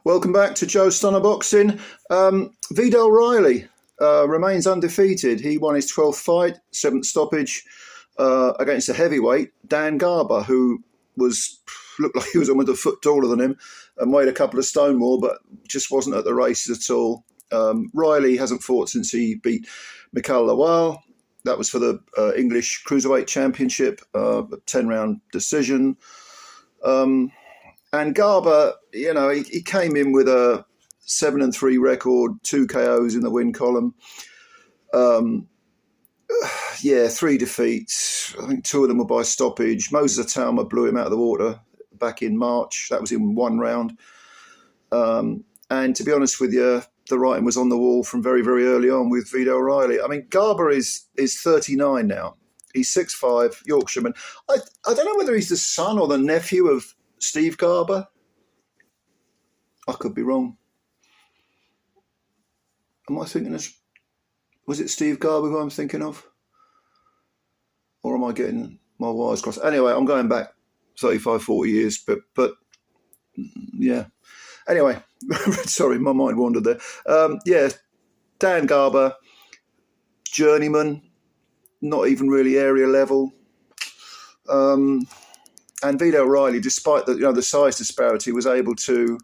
Welcome back to Joe Stunner Boxing. Viddal Riley remains undefeated. He won his 12th fight, 7th stoppage, against a heavyweight, Dan Garber, who looked like he was almost a foot taller than him and weighed a couple of stone more, but just wasn't at the races at all. Riley hasn't fought since he beat Mikhail Lawal. That was for the English Cruiserweight Championship, a 10-round decision. And Garber, he came in with a 7-3 record, 2 KOs in the win column. 3 defeats. I think 2 of them were by stoppage. Moses Atalma blew him out of the water back in March. That was in 1 round. And to be honest with you, the writing was on the wall from very, very early on with Viddal Riley. I mean, Garber is 39 now. He's 6'5", Yorkshireman. I don't know whether he's the son or the nephew of Steve Garber. I could be wrong. Am I thinking this? Was it Steve Garber who I'm thinking of? Or am I getting my wires crossed? Anyway, I'm going back 35, 40 years, but yeah. Anyway, sorry, my mind wandered there. Dan Garber, journeyman, not even really area level. And Viddal Riley, despite the size disparity, was able to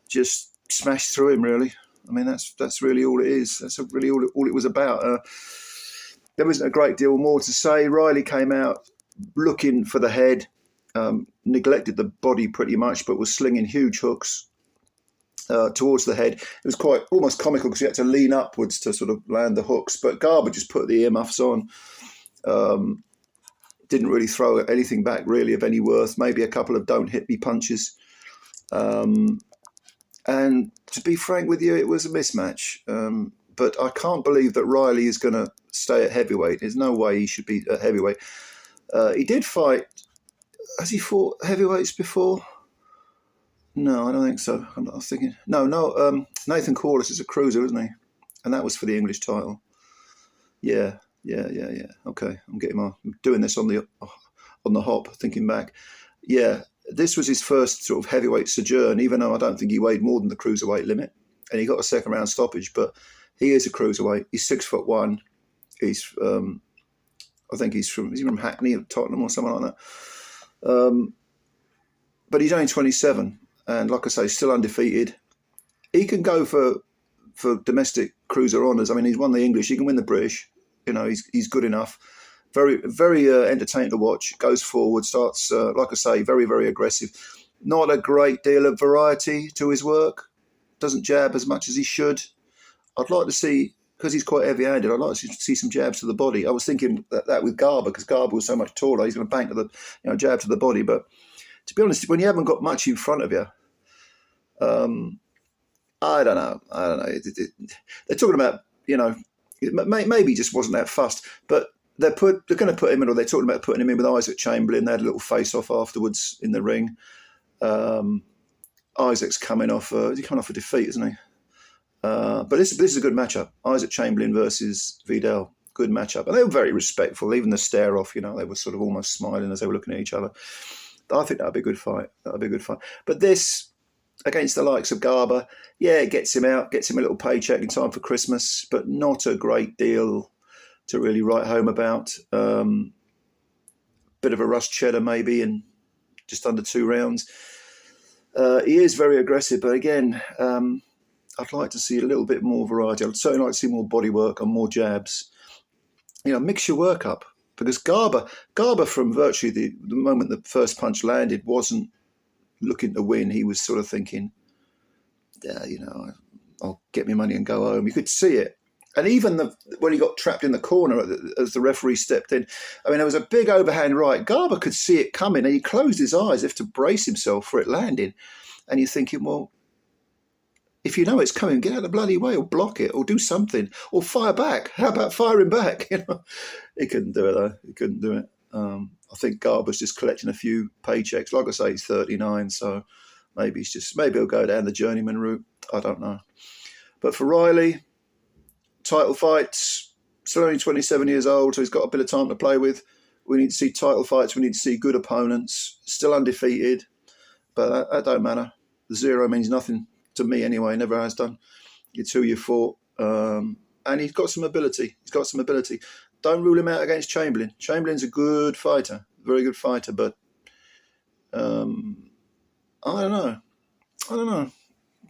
just smash through him. Really, I mean that's really all it is. That's really all it was about. There wasn't a great deal more to say. Riley came out looking for the head, neglected the body pretty much, but was slinging huge hooks towards the head. It was quite almost comical because he had to lean upwards to sort of land the hooks. But Garber just put the earmuffs on. Didn't really throw anything back really of any worth, maybe a couple of don't hit me punches. And to be frank with you, it was a mismatch. But I can't believe that Riley is going to stay at heavyweight. There's no way he should be at heavyweight. He did fight. Has he fought heavyweights before? No, I don't think so. I was thinking, no. Nathan Corliss is a cruiser, isn't he? And that was for the English title. Yeah. Okay, I'm doing this on the hop, thinking back. Yeah, this was his first sort of heavyweight sojourn, even though I don't think he weighed more than the cruiserweight limit, and he got a 2nd round stoppage. But he is a cruiserweight. He's 6'1". He's, I think he's from Hackney or Tottenham or something like that. But he's only 27, and like I say, still undefeated. He can go for domestic cruiser honours. I mean, he's won the English. He can win the British. He's good enough. Very, very entertaining to watch. Goes forward, starts, like I say, very, very aggressive. Not a great deal of variety to his work. Doesn't jab as much as he should. I'd like to see, because he's quite heavy-handed, I'd like to see some jabs to the body. I was thinking that with Garber, because Garber was so much taller, he's going to bank to the, jab to the body. But to be honest, when you haven't got much in front of you, I don't know. They're talking about, maybe he just wasn't that fussed, but they're going to put him in, or they're talking about putting him in with Isaac Chamberlain. They had a little face-off afterwards in the ring. Isaac's coming off a defeat, isn't he? But this is a good matchup. Isaac Chamberlain versus Viddal, good matchup. And they were very respectful, even the stare-off, they were sort of almost smiling as they were looking at each other. I think that would be a good fight. But this, against the likes of Garber, it gets him out, gets him a little paycheck in time for Christmas, but not a great deal to really write home about. Bit of a rust cheddar maybe in just under 2 rounds. He is very aggressive, but again, I'd like to see a little bit more variety. I'd certainly like to see more body work and more jabs. Mix your work up, because Garber from virtually the moment the first punch landed wasn't looking to win. He was sort of thinking, I'll get my money and go home. You could see it. And even when he got trapped in the corner as the referee stepped in, I mean, there was a big overhand right. Garber could see it coming, and he closed his eyes as if to brace himself for it landing. And you're thinking, well, if you know it's coming, get out of the bloody way, or block it, or do something, or fire back. How about firing back? He couldn't do it, though. He couldn't do it. I think Garber's just collecting a few paychecks. Like I say, he's 39, so maybe he'll go down the journeyman route. I don't know. But for Riley, title fights, still only 27 years old, so he's got a bit of time to play with. We need to see title fights. We need to see good opponents. Still undefeated, but that don't matter. The 0 means nothing to me anyway, never has done. It's who you fought. And he's got some ability. Don't rule him out against Chamberlain. Chamberlain's a good fighter, very good fighter, but I don't know.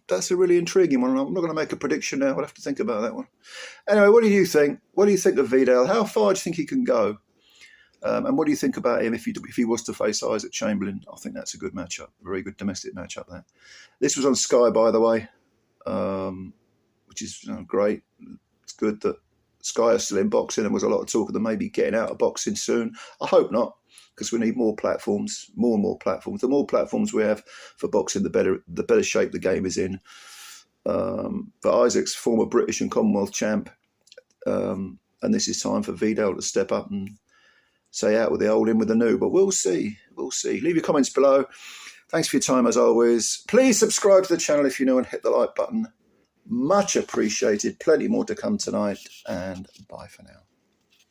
That's a really intriguing one. I'm not going to make a prediction now. I'll have to think about that one. Anyway, what do you think? What do you think of Viddal? How far do you think he can go? And what do you think about him if he was to face Isaac Chamberlain? I think that's a good matchup, very good domestic matchup there. This was on Sky, by the way, which is great. It's good that Sky is still in boxing, and was a lot of talk of them maybe getting out of boxing soon. I hope not, because we need more platforms, more and more platforms. The more platforms we have for boxing, the better shape the game is in. But Isaac's former British and Commonwealth champ, and this is time for Viddal to step up and say out with the old, in with the new. But we'll see. Leave your comments below. Thanks for your time as always. Please subscribe to the channel if you're new and hit the like button. Much appreciated. Plenty more to come tonight, and bye for now.